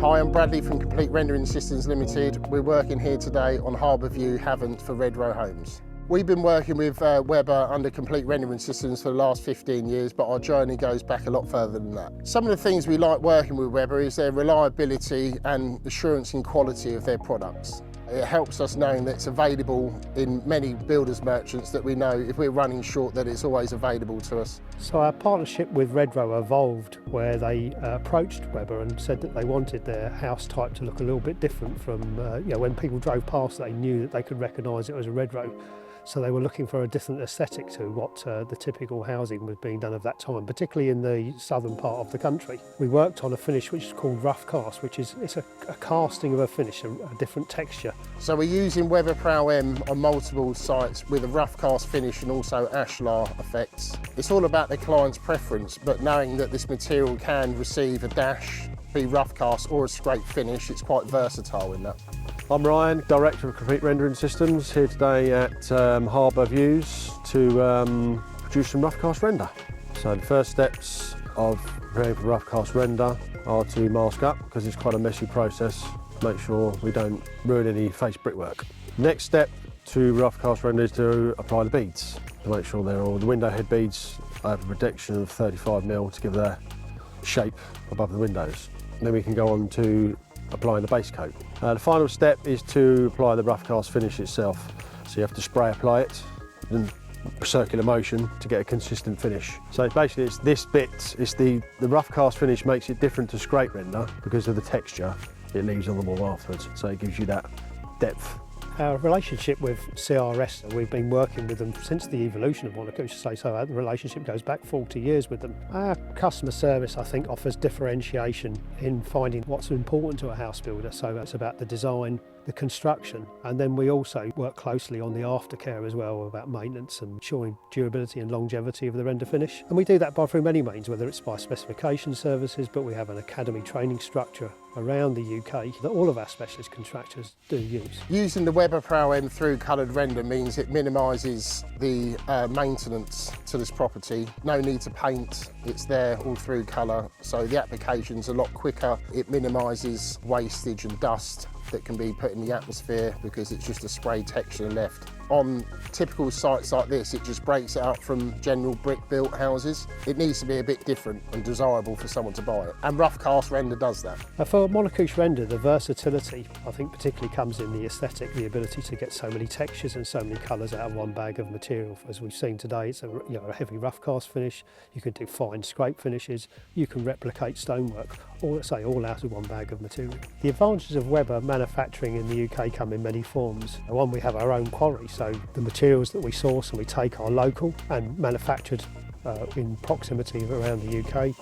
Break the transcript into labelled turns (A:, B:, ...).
A: Hi, I'm Bradley from Complete Rendering Systems Limited. We're working here today on Harbour View, Havant for Redrow Homes. We've been working with Weber under Complete Rendering Systems for the last 15 years, but our journey goes back a lot further than that. Some of the things we like working with Weber is their reliability and assurance in quality of their products. It helps us knowing that it's available in many builders merchants, that we know if we're running short that it's always available to us.
B: So our partnership with Redrow evolved where they approached Weber and said that they wanted their house type to look a little bit different from, when people drove past they knew that they could recognise it as a Redrow. So they were looking for a different aesthetic to what the typical housing was being done at that time, particularly in the southern part of the country. We worked on a finish which is called Roughcast, which is a casting of a finish, a different texture.
A: So we're using Weber Pro M on multiple sites with a Roughcast finish and also ashlar effects. It's all about the client's preference, but knowing that this material can receive a dash, be Roughcast or a scrape finish, it's quite versatile in that.
C: I'm Ryan, Director of Complete Rendering Systems, here today at Harbour Views to produce some Roughcast render. So the first steps of preparing for Roughcast render are to mask up, because it's quite a messy process, make sure we don't ruin any face brickwork. Next step to Roughcast render is to apply the beads, to make sure they're all the window head beads have a protection of 35mm to give their shape above the windows. Then we can go on to applying the base coat. The final step is to apply the Roughcast finish itself. So you have to spray apply it in circular motion to get a consistent finish. So basically it's this bit, it's the Roughcast finish makes it different to scrape render because of the texture it leaves on the wall afterwards. So it gives you that depth.
B: Our relationship with CRS, we've been working with them since the evolution of Monaco, so the relationship goes back 40 years with them. Our customer service, I think, offers differentiation in finding what's important to a house builder. So that's about the design, the construction, and then we also work closely on the aftercare as well, about maintenance and ensuring durability and longevity of the render finish. And we do that through many means, whether it's by specification services, but we have an academy training structure around the UK that all of our specialist contractors do use.
A: Using the Weber Pro M through coloured render means it minimises the maintenance to this property. No need to paint, it's there all through colour, so the application's a lot quicker. It minimises wastage and dust that can be put in the atmosphere because it's just a spray texture left. On typical sites like this, it just breaks it up from general brick-built houses. It needs to be a bit different and desirable for someone to buy it. And Roughcast render does that.
B: For Monaco render, the versatility, I think, particularly comes in the aesthetic, the ability to get so many textures and so many colours out of one bag of material. As we've seen today, it's a heavy Roughcast finish. You can do fine scrape finishes. You can replicate stonework, all out of one bag of material. The advantages of Weber manufacturing in the UK come in many forms. One, we have our own quarry, so the materials that we source and we take are local and manufactured in proximity around the UK.